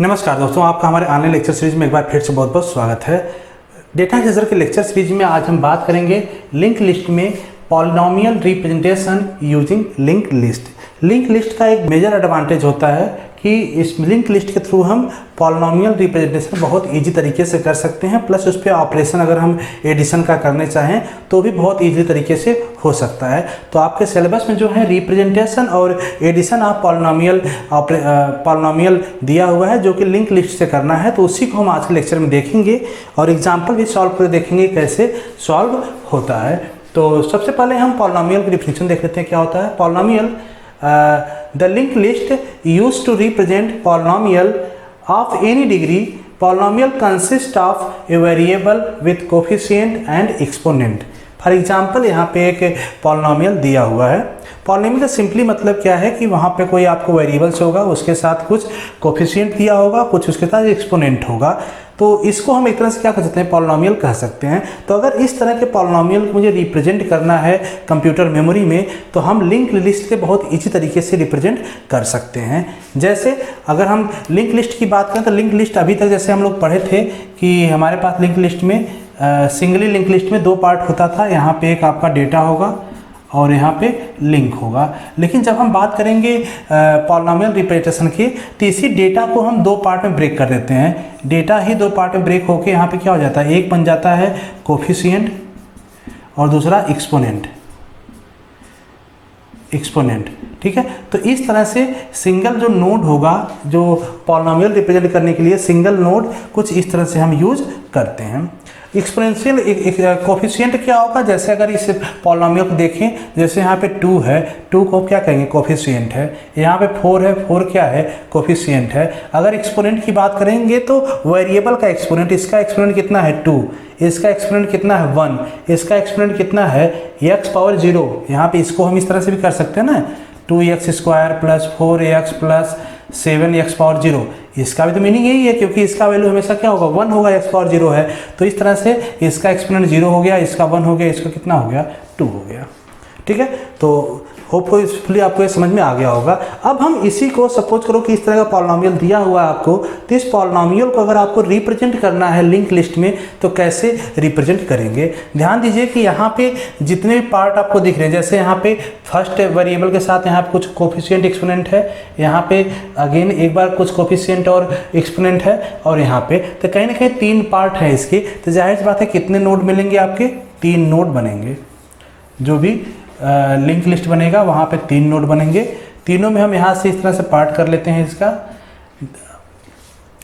नमस्कार दोस्तों, आपका हमारे ऑनलाइन लेक्चर सीरीज में एक बार फिर से बहुत बहुत स्वागत है। डेटा एनालाइजर के लेक्चर सीरीज में आज हम बात करेंगे लिंक लिस्ट में polynomial representation using link list. Link list का एक मेजर एडवांटेज होता है कि इस लिंक लिस्ट के थ्रू हम पॉलिनोमियल रिप्रेजेंटेशन बहुत इजी तरीके से कर सकते हैं, प्लस उस पर ऑपरेशन अगर हम एडिशन का करने चाहें तो भी बहुत इजी तरीके से हो सकता है। तो आपके सिलेबस में जो है रिप्रेजेंटेशन और एडिशन ऑफ पॉलिनोमियल दिया हुआ है जो कि लिंक लिस्ट से करना है, तो उसी को हम आज के लेक्चर में देखेंगे और एग्जाम्पल भी सॉल्व कर देखेंगे कैसे सॉल्व होता है। तो सबसे पहले हम पॉलिनोमियल की डिफिनेशन देख लेते हैं क्या होता है। Polynomial the linked list used to represent polynomial of any degree. Polynomial consists of a variable with coefficient and exponent. For example यहाँ पे एक पॉलिनोमियल दिया हुआ है। पॉलिनोमियल का सिंपली मतलब क्या है कि वहाँ पे कोई आपको वेरिएबल्स होगा, उसके साथ कुछ कोफिशिएंट दिया होगा, कुछ उसके साथ एक्सपोनेंट होगा। तो इसको हम एक तरह से क्या कह सकते हैं, पॉलिनोमियल कह सकते हैं। तो अगर इस तरह के पॉलिनोमियल को मुझे रिप्रेजेंट करना है कंप्यूटर मेमोरी में, तो हम लिंक लिस्ट के बहुत इजी तरीके से रिप्रेजेंट कर सकते हैं। जैसे अगर हम लिंक लिस्ट की बात करें तो लिंक लिस्ट अभी तक जैसे हम लोग पढ़े थे कि हमारे पास लिंक लिस्ट में सिंगली लिंक लिस्ट में दो पार्ट होता था। यहाँ पे एक आपका डेटा होगा और यहाँ पे लिंक होगा। लेकिन जब हम बात करेंगे पॉलिनोमियल रिप्रेजेंटेशन की, तो इसी डेटा को हम दो पार्ट में ब्रेक कर देते हैं। डेटा ही दो पार्ट में ब्रेक होके यहाँ पे क्या हो जाता है, एक बन जाता है कोफिशिएंट और दूसरा एक्सपोनेंट। ठीक है, तो इस तरह से सिंगल जो नोड होगा, जो पॉलिनोमियल रिप्रेजेंट करने के लिए सिंगल नोड कुछ इस तरह से हम यूज करते हैं। एक्सपोनेंशियल कोफिशिएंट क्या होगा, जैसे अगर इस पॉलिनोमियल को देखें, जैसे यहाँ पे 2 है, 2 को क्या कहेंगे, कोफिशिएंट है। यहाँ पे 4 है, 4 क्या है, कोफिशिएंट है। अगर एक्सपोनेंट की बात करेंगे तो वेरिएबल का एक्सपोनेंट, इसका एक्सपोनेंट कितना है 2, इसका एक्सपोनेंट कितना है 1, इसका एक्सपोनेंट कितना है x⁻0। यहाँ पे इसको हम इस तरह से भी कर सकते हैं ना, 2x² + 4x + 7x⁻0। इसका भी तो मीनिंग यही है क्योंकि इसका वैल्यू हमेशा क्या होगा, 1 होगा, x⁻0 है। तो इस तरह से इसका एक्सपोनेंट 0 हो गया, इसका 1 हो गया, इसका कितना हो गया, 2 हो गया। ठीक है, तो होपफुली आपको ये समझ में आ गया होगा। अब हम इसी को सपोज करो कि इस तरह का पॉलिनोमियल दिया हुआ है आपको, तो इस पॉलिनोमियल को अगर आपको रिप्रेजेंट करना है लिंक लिस्ट में तो कैसे रिप्रेजेंट करेंगे। ध्यान दीजिए कि यहाँ पे जितने भी पार्ट आपको दिख रहे हैं, जैसे यहाँ पे फर्स्ट वेरिएबल के साथ यहाँ पे कुछ कोफिशिएंट एक्सपोनेंट है, यहाँ पे अगेन एक बार कुछ कोफिशिएंट और एक्सपोनेंट है, और यहाँ पे तो कहीं ना कहीं 3 पार्ट है इसके। तो जाहिर सी बात है कितने नोड मिलेंगे आपके, 3 नोड बनेंगे। जो भी लिंक लिस्ट बनेगा वहाँ पे 3 नोड बनेंगे। तीनों में हम यहाँ से इस तरह से पार्ट कर लेते हैं इसका।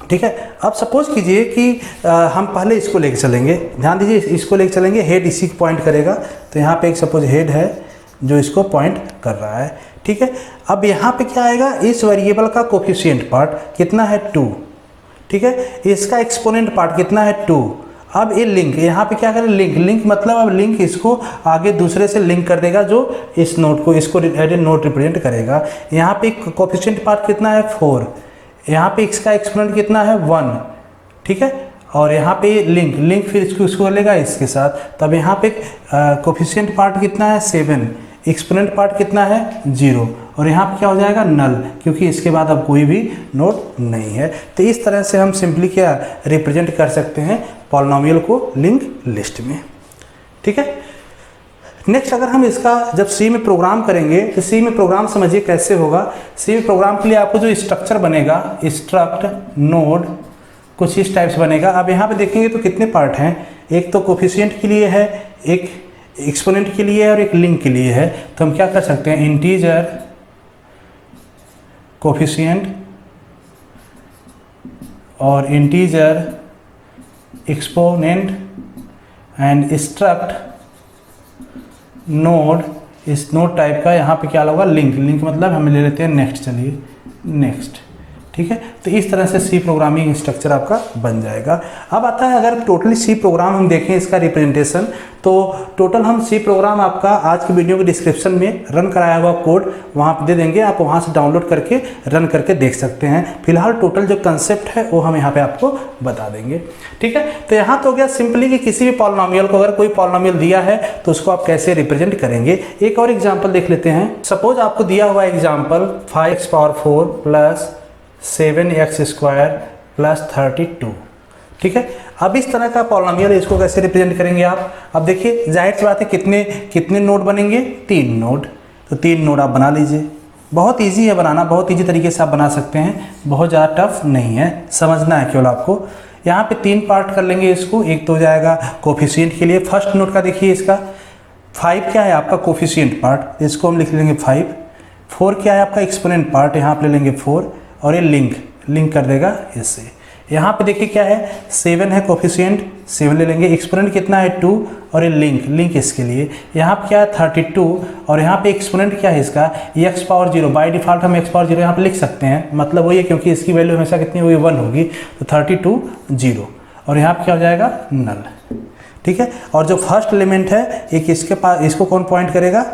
ठीक है, अब सपोज कीजिए कि हम पहले इसको लेके चलेंगे। ध्यान दीजिए, इसको लेके चलेंगे, हेड इसी को पॉइंट करेगा। तो यहाँ पे एक सपोज हेड है जो इसको पॉइंट कर रहा है। ठीक है, अब यहाँ पे क्या आएगा, इस वेरिएबल का कोफिशिएंट पार्ट कितना है 2। ठीक है, इसका एक्सपोनेंट पार्ट कितना है 2। अब ये लिंक, यहाँ पे क्या करें, लिंक मतलब अब लिंक इसको आगे दूसरे से लिंक कर देगा जो इस नोड को, इसको एज ए नोड रिप्रेजेंट करेगा। यहाँ पे कोफिशिएंट पार्ट कितना है 4, यहाँ पे इसका एक्सपोनेंट कितना है 1। ठीक है, और यहाँ पे लिंक फिर इसको लेगा इसके साथ। तब यहाँ पे कोफिशिएंट पार्ट कितना है 7, एक्सपोनेंट पार्ट कितना है 0, और यहाँ पे क्या हो जाएगा, नल, क्योंकि इसके बाद अब कोई भी नोड नहीं है। तो इस तरह से हम सिंपली क्या रिप्रेजेंट कर सकते हैं पॉलिनोमियल को लिंक लिस्ट में। ठीक है, नेक्स्ट अगर हम इसका जब सी में प्रोग्राम करेंगे तो सी में प्रोग्राम समझिए कैसे होगा। सी में प्रोग्राम के लिए आपको जो स्ट्रक्चर बनेगा, स्ट्रक्ट नोड कुछ इस टाइप से बनेगा। अब यहाँ पे देखेंगे तो कितने पार्ट हैं, एक तो कोफिशिएंट के लिए है, एक एक्सपोनेंट के लिए है और एक लिंक के लिए है। तो हम क्या कर सकते हैं, इंटीजर कोफिशिएंट और integer exponent and struct node, इस नोड टाइप का यहाँ पे क्या होगा, लिंक मतलब हम ले लेते हैं नेक्स्ट। चलिए नेक्स्ट। ठीक है, तो इस तरह से सी प्रोग्रामिंग स्ट्रक्चर आपका बन जाएगा। अब आता है अगर टोटली सी प्रोग्राम हम देखें इसका रिप्रेजेंटेशन, तो टोटल हम सी प्रोग्राम आपका आज की वीडियो के डिस्क्रिप्शन में रन कराया हुआ कोड वहाँ पे दे देंगे, आप वहाँ से डाउनलोड करके रन करके देख सकते हैं। फिलहाल टोटल जो कंसेप्ट है वो हम यहाँ पे आपको बता देंगे। ठीक है, तो यहाँ तो हो गया सिंपली कि किसी भी पॉलिनोमियल को अगर कोई पॉलिनोमियल दिया है तो उसको आप कैसे रिप्रेजेंट करेंगे। एक और एग्जाम्पल देख लेते हैं। सपोज आपको दिया हुआ एग्जाम्पल 5x⁴ + 7x² प्लस 32। ठीक है, अब इस तरह का पॉलिनोमियल है, इसको कैसे रिप्रेजेंट करेंगे आप? अब देखिए जाहिर सी बात है कितने नोड बनेंगे? 3 नोड। तो 3 नोड आप बना लीजिए। बहुत इजी है बनाना, बहुत इजी तरीके से आप बना सकते हैं, बहुत ज़्यादा टफ नहीं है, समझना है केवल आपको। यहाँ पे 3 पार्ट कर लेंगे इसको। एक तो हो जाएगा कोफिशिएंट के लिए, फर्स्ट नोड का देखिए इसका 5 क्या है आपका कोफिशिएंट पार्ट, इसको हम लिख लेंगे 5। 4 क्या है आपका एक्सपोनेंट पार्ट, यहाँ पे ले लेंगे 4, और ये लिंक कर देगा इससे। यहाँ पे देखिए क्या है 7 है कोफिशिएंट, 7 ले लेंगे। एक्सपोनेंट कितना है 2, और ये लिंक इसके लिए। यहाँ पे क्या है 32, और यहाँ पे एक्सपोनेंट क्या है इसका x⁻0। बाय डिफ़ॉल्ट हम x⁻0 यहाँ पे लिख सकते हैं, मतलब वही है क्योंकि इसकी वैल्यू हमेशा कितनी होगी 1 होगी। तो 32 0, और यहाँ पे क्या हो जाएगा नल। ठीक है, और जो फर्स्ट एलिमेंट है एक इसके पास, इसको कौन पॉइंट करेगा?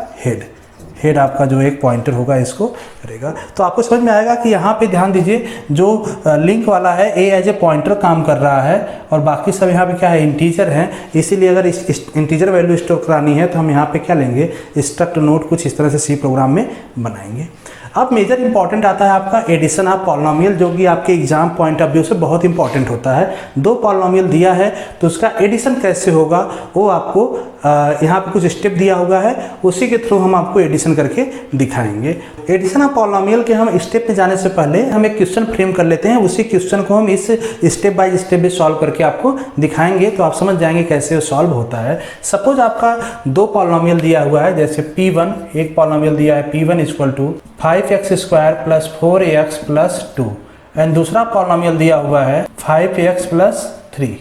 हेड आपका जो एक पॉइंटर होगा इसको करेगा। तो आपको समझ में आएगा कि यहाँ पे ध्यान दीजिए, जो लिंक वाला है ए एज ए पॉइंटर काम कर रहा है, और बाकी सब यहाँ पे क्या है इंटीजर है। इसीलिए अगर इस इंटीजर वैल्यू स्टोर करानी है तो हम यहाँ पे क्या लेंगे स्ट्रक्ट नोड, कुछ इस तरह से सी प्रोग्राम में बनाएंगे। अब मेजर इंपॉर्टेंट आता है आपका एडिशन ऑफ पॉलिनोमियल, जो कि आपके एग्जाम पॉइंट ऑफ व्यू से बहुत इंपॉर्टेंट होता है। 2 पॉलिनोमियल दिया है तो उसका एडिशन कैसे होगा वो आपको यहाँ पे कुछ स्टेप दिया हुआ है, उसी के थ्रू हम आपको एडिशन करके दिखाएंगे। एडिशन ऑफ पॉलिनोमियल के हम स्टेप में जाने से पहले हम एक क्वेश्चन फ्रेम कर लेते हैं, उसी क्वेश्चन को हम इस स्टेप बाय स्टेप भी सॉल्व करके आपको दिखाएंगे, तो आप समझ जाएंगे कैसे सॉल्व होता है। सपोज आपका 2 पॉलिनोमियल दिया हुआ है, जैसे P1, एक पॉलिनोमियल दिया है P1 = 5x² + 4x + 2, एंड दूसरा पॉलिनोमियल दिया हुआ है 5x + 3।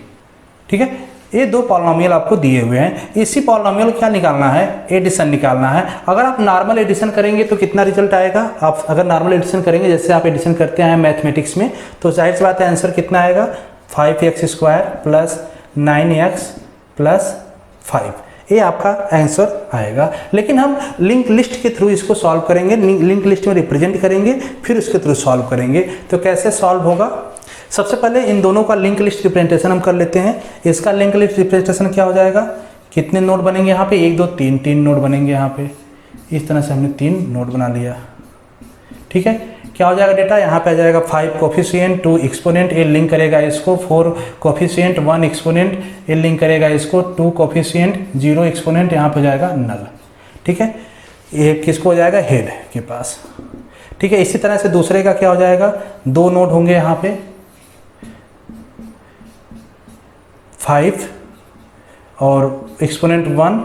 ठीक है, ये 2 पॉलिनोमियल आपको दिए हुए हैं। इसी पॉलिनोमियल क्या निकालना है? एडिशन निकालना है। अगर आप नॉर्मल एडिशन करेंगे तो कितना रिजल्ट आएगा? आप अगर नॉर्मल एडिशन करेंगे, जैसे आप एडिशन करते हैं मैथमेटिक्स में, तो जाहिर सी बात है आंसर कितना आएगा? 5x² + 9x + 5, ये आपका आंसर आएगा। लेकिन हम लिंक लिस्ट के थ्रू इसको सॉल्व करेंगे, लिंक लिस्ट में रिप्रेजेंट करेंगे, फिर उसके थ्रू सॉल्व करेंगे। तो कैसे सॉल्व होगा? सबसे पहले इन दोनों का लिंक लिस्ट रिप्रेजेंटेशन हम कर लेते हैं। इसका लिंक लिस्ट रिप्रेजेंटेशन क्या हो जाएगा? कितने नोड बनेंगे यहाँ पे? 1 2 3 नोड बनेंगे यहाँ पे। इस तरह से हमने 3 नोड बना लिया। ठीक है, क्या हो जाएगा डेटा? यहाँ पे आ जाएगा 5 कोफिशिएंट, 2 एक्सपोनेंट, ये लिंक करेगा इसको, 4 कोफिशिएंट, 1 एक्सपोनेंट, ये लिंक करेगा इसको, 2 कोफिशिएंट, 0 एक्सपोनेंट, यहाँ पे जाएगा नल। ठीक है, ये किसको हो जाएगा? हेड के पास। ठीक है, इसी तरह से दूसरे का क्या हो जाएगा? 2 नोड होंगे यहाँ पे, 5 और एक्सपोनेंट 1,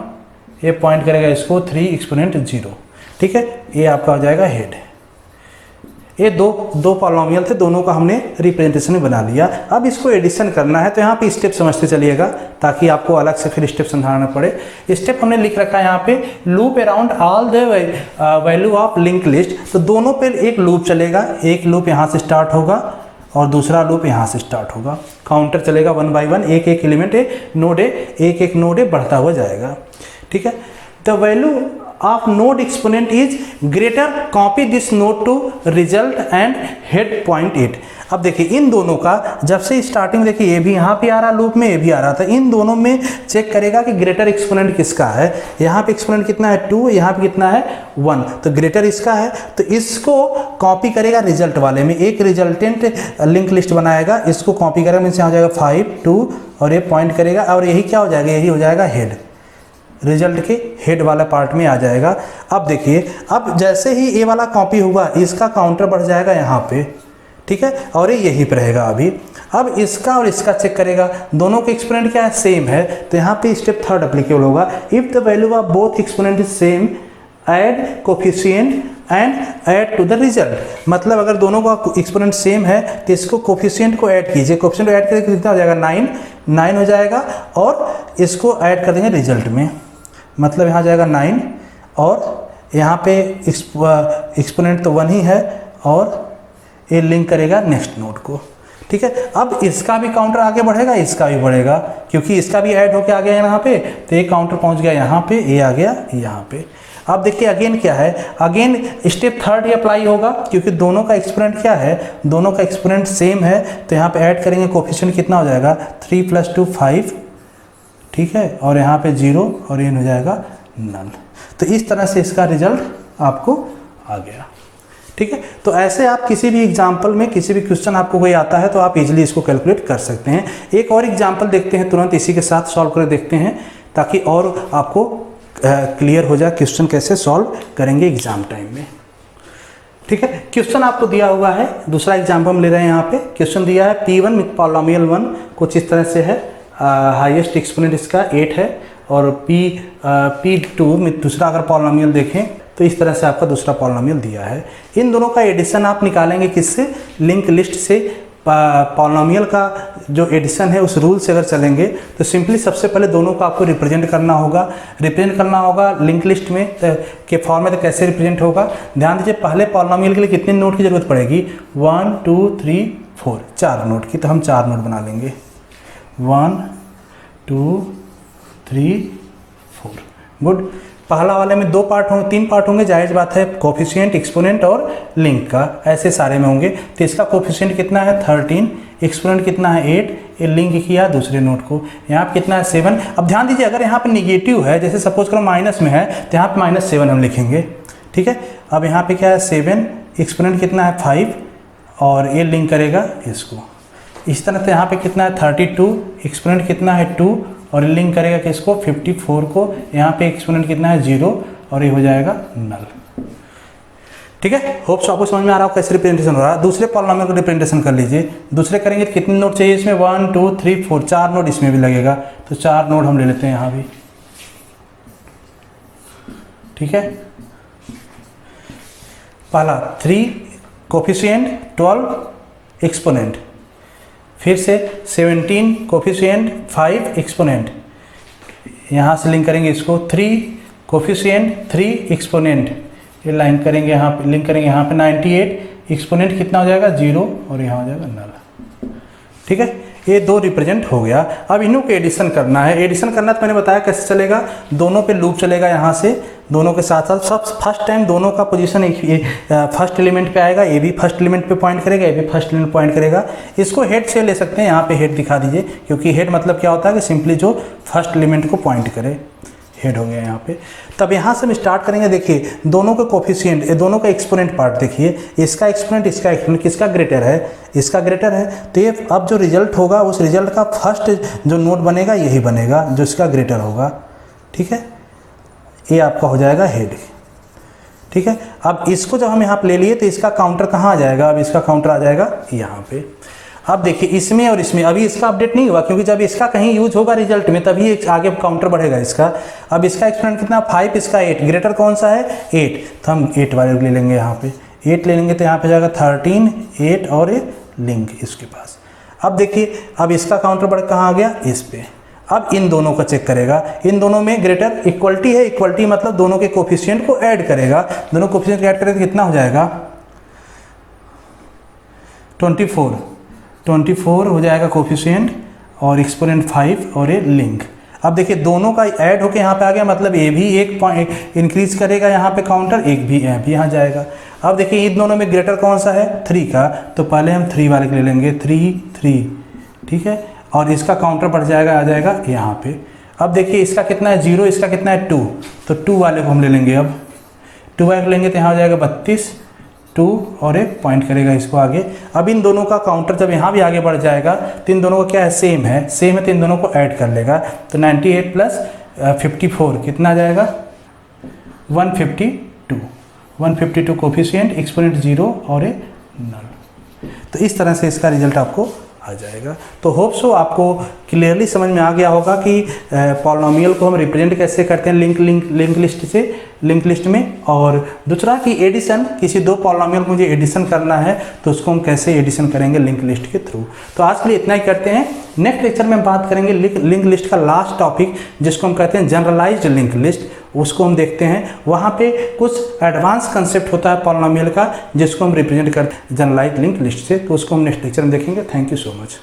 ये पॉइंट करेगा इसको, 3 एक्सपोनेंट 0। ठीक है, ये आपका हो जाएगा हेड। ये दो पॉलिनोमियल थे, दोनों का हमने रिप्रेजेंटेशन में बना लिया। अब इसको एडिशन करना है, तो यहाँ पे स्टेप समझते चलिएगा ताकि आपको अलग से फिर स्टेप समझाना पड़े। स्टेप हमने लिख रखा है यहाँ पे, loop around all the value of link list. तो दोनों पे एक लूप चलेगा, एक लूप यहाँ से स्टार्ट होगा और दूसरा लूप यहाँ से स्टार्ट होगा। काउंटर चलेगा 1 by 1, एक एलिमेंट नोड एक नोड बढ़ता हुआ जाएगा। ठीक है, the value of node exponent is greater, copy this node to result and head point it. अब देखिए इन दोनों का जब से स्टार्टिंग देखिए, ये भी यहाँ पे आ रहा लूप में, ये भी आ रहा था, इन दोनों में चेक करेगा कि ग्रेटर एक्सपोनेंट किसका है। यहाँ पे एक्सपोनेंट कितना है 2, यहाँ पे कितना है 1, तो ग्रेटर इसका है, तो इसको कॉपी करेगा रिजल्ट वाले में, एक रिजल्टेंट लिंक लिस्ट बनाएगा, इसको कॉपी करेगा, मीन्स यहाँ हो जाएगा 5 2, और ये पॉइंट करेगा, और यही क्या हो जाएगा? यही हो जाएगा हेड, रिजल्ट के हेड वाला पार्ट में आ जाएगा। अब देखिए, अब जैसे ही ये वाला कॉपी हुआ, इसका काउंटर बढ़ जाएगा यहाँ पे। ठीक है, और ये यहीं पर रहेगा अभी। अब इसका और इसका चेक करेगा, दोनों के एक्सपोनेंट क्या है? सेम है, तो यहाँ पे स्टेप 3 एप्लीकेबल होगा। If the value of both exponent is same, add coefficient and add to the result. मतलब अगर दोनों का एक्सपोनेंट सेम है तो इसको कोफिशिएंट को ऐड कीजिए, कोफिशिएंट को ऐड करके कितना हो जाएगा? 9 हो जाएगा, और इसको ऐड कर देंगे रिजल्ट में, मतलब यहाँ जाएगा 9, और यहाँ पे एक्सपोनेंट तो 1 ही है, और ये लिंक करेगा नेक्स्ट नोड को। ठीक है, अब इसका भी काउंटर आगे बढ़ेगा, इसका भी बढ़ेगा, क्योंकि इसका भी ऐड होके आ गया यहाँ पे, तो ये काउंटर पहुँच गया यहाँ पे, ये आ गया यहाँ पे। अब देखिए अगेन क्या है, अगेन स्टेप 3 ही अप्लाई होगा, क्योंकि दोनों का एक्सपोनेंट क्या है? दोनों का एक्सपोनेंट सेम है, तो यहाँ पे ऐड करेंगे, कोफिशिएंट कितना हो जाएगा? 3 + 2 5। ठीक है, और यहाँ पे 0, और ये हो जाएगा नल। तो इस तरह से इसका रिजल्ट आपको आ गया। ठीक है। तो ऐसे आप किसी भी एग्जाम्पल में किसी भी क्वेश्चन आपको कोई आता है तो आप इजीली इसको कैलकुलेट कर सकते हैं। एक और एग्जाम्पल देखते हैं, तुरंत इसी के साथ सॉल्व कर देखते हैं ताकि और आपको क्लियर हो जाए क्वेश्चन कैसे सॉल्व करेंगे एग्जाम टाइम में। ठीक है, क्वेश्चन आपको दिया हुआ है, दूसरा एग्जाम्पल हम ले रहे हैं। यहाँ पे क्वेश्चन दिया है P1 विथ पॉलिनोमियल 1 कुछ इस तरह से है, हाईएस्ट एक्सपोनेंट इसका 8 है, और P2 में दूसरा अगर पॉलिनोमियल देखें तो इस तरह से आपका दूसरा पॉलिनोमियल दिया है। इन दोनों का एडिशन आप निकालेंगे किससे? लिंक लिस्ट से। पॉलिनोमियल का जो एडिशन है उस रूल से अगर चलेंगे तो सिंपली सबसे पहले दोनों को आपको रिप्रेजेंट करना होगा लिंक लिस्ट में के फॉर्म में। तो कैसे रिप्रेजेंट होगा, ध्यान दीजिए, पहले पॉलिनोमियल के लिए कितने नोट की जरूरत पड़ेगी? 1 2 3 4, 4 नोट की। तो हम 4 नोट बना लेंगे, 1 2 3 4। गुड। पहला वाले में 2 पार्ट होंगे, 3 पार्ट होंगे, जायज़ बात है, कोफिशिएंट, एक्सपोनेंट और लिंक का, ऐसे सारे में होंगे। तो इसका कोफिशिएंट कितना है? 13, एक्सपोनेंट कितना है? 8, ये लिंक किया दूसरे नोट को। यहाँ पे कितना है? 7। अब ध्यान दीजिए, अगर यहाँ पे निगेटिव है, जैसे सपोज करो माइनस में है, तो यहाँ पे -7 हम लिखेंगे। ठीक है, अब यहाँ पे क्या है? 7, एक्सपोनेंट कितना है? 5, और ये लिंक करेगा इसको। इस तरह से यहाँ पे कितना है? 32, एक्सपोनेंट कितना है? 2, और लिंक करेगा किसको? 54 को। यहाँ पे एक्सपोनेंट कितना है? 0, और ये हो जाएगा नल। ठीक है, होप सो आपको समझ में आ रहा हो कैसे रिप्रेजेंटेशन हो रहा है। दूसरे पॉलिनोमियल को रिप्रेजेंटेशन कर लीजिए। दूसरे करेंगे तो कितने नोट चाहिए इसमें? 1 2 3 4, 4 नोट इसमें भी लगेगा। तो 4 नोट हम ले लेते हैं यहाँ भी। ठीक है, पहला 3 कोफिशिएंट, 12 एक्सपोनेंट, फिर से 17 कोफिशिएंट, 5 एक्सपोनेंट, यहाँ से लिंक करेंगे इसको, 3 कोफिशिएंट, 3 एक्सपोनेंट, ये लाइन करेंगे यहाँ पे, लिंक करेंगे यहाँ पे 98, एक्सपोनेंट कितना हो जाएगा? 0, और यहाँ हो जाएगा नल। ठीक है, ये 2 रिप्रेजेंट हो गया। अब इन्हों को एडिशन करना है। एडिशन करना तो मैंने बताया कैसे चलेगा, दोनों पे लूप चलेगा, यहाँ से दोनों के साथ साथ सब फर्स्ट टाइम दोनों का पोजीशन एक फर्स्ट एलिमेंट पे आएगा। ये भी फर्स्ट एलिमेंट पे पॉइंट करेगा, ये भी फर्स्ट एलिमेंट पॉइंट करेगा। इसको हेड से ले सकते हैं, यहाँ पे हेड दिखा दीजिए, क्योंकि हेड मतलब क्या होता है कि सिंपली जो फर्स्ट एलिमेंट को पॉइंट करे, हेड हो गया यहाँ पे। तब यहाँ से हम स्टार्ट करेंगे। देखिए दोनों के कोफिशिएंट, दोनों का एक्सपोनेंट पार्ट देखिए, इसका एक्सपोनेंट, इसका एक्सपोनेंट, किसका ग्रेटर है? इसका ग्रेटर है। तो ये अब जो रिजल्ट होगा उस रिजल्ट का फर्स्ट जो नोट बनेगा यही बनेगा जो इसका ग्रेटर होगा। ठीक है, ये आपका हो जाएगा हेड। ठीक है, अब इसको जब हम यहाँ पे ले लिए तो इसका काउंटर कहाँ आ जाएगा? अब इसका काउंटर आ जाएगा यहाँ पे। अब देखिए इसमें और इसमें अभी इसका अपडेट नहीं हुआ, क्योंकि जब इसका कहीं यूज होगा रिजल्ट में तभी आगे काउंटर बढ़ेगा इसका। अब इसका एक्सपोनेंट कितना? 5, इसका 8, ग्रेटर कौन सा है? 8, तो हम 8 वाले ले लेंगे। यहाँ पे 8 ले लेंगे तो यहाँ पे जाएगा 13, 8, और ये लिंक इसके पास। अब देखिए, अब इसका काउंटर बढ़ कहाँ आ गया? इस पे। अब इन दोनों को चेक करेगा, इन दोनों में ग्रेटर इक्वलिटी है, इक्वलिटी मतलब दोनों के कोफिशिएंट को ऐड करेगा। दोनों कोफिशिएंट ऐड करेगा तो कितना हो जाएगा? 24 हो जाएगा कोफिशिएंट, और एक्सपोनेंट 5, और ये लिंक। अब देखिए दोनों का ऐड होके यहाँ पे आ गया, मतलब ये भी एक पॉइंट इंक्रीज करेगा यहाँ पे काउंटर, एक भी यहाँ जाएगा। अब देखिए इन दोनों में ग्रेटर कौन सा है? 3 का, तो पहले हम 3 वाले के ले लेंगे, 3। ठीक है, और इसका काउंटर बढ़ जाएगा, आ जाएगा यहाँ पे। अब देखिए इसका कितना है? 0, इसका कितना है? 2, तो 2 वाले को हम ले लेंगे। अब 2 वाले को लेंगे तो यहाँ हो जाएगा 32, 2, और एक पॉइंट करेगा इसको आगे। अब इन दोनों का काउंटर जब यहाँ भी आगे बढ़ जाएगा तो इन दोनों का क्या है? सेम है तो इन दोनों को ऐड कर लेगा। तो 98 प्लस 54 कितना आ जाएगा? 152 कोफिशिएंट, एक्सपोनेंट 0, और ए नल। तो इस तरह से इसका रिजल्ट आपको आ जाएगा। तो होप सो आपको क्लियरली समझ में आ गया होगा कि पॉलिनोमियल को हम रिप्रेजेंट कैसे करते हैं लिंक लिस्ट में। और दूसरा कि एडिशन, किसी 2 पॉलिनोमियल को मुझे एडिशन करना है तो उसको हम कैसे एडिशन करेंगे लिंक लिस्ट के थ्रू। तो आज के लिए इतना ही करते हैं। नेक्स्ट लेक्चर में हम बात करेंगे लिंक लिस्ट का लास्ट टॉपिक, जिसको हम कहते हैं जनरलाइज्ड लिंक लिस्ट। उसको हम देखते हैं, वहाँ पे कुछ एडवांस कंसेप्ट होता है पॉलिनोमियल का जिसको हम रिप्रेजेंट करते हैं जनरलाइज्ड लिंक लिस्ट से। तो उसको हम नेक्स्ट लेक्चर में देखेंगे। Thank you so much.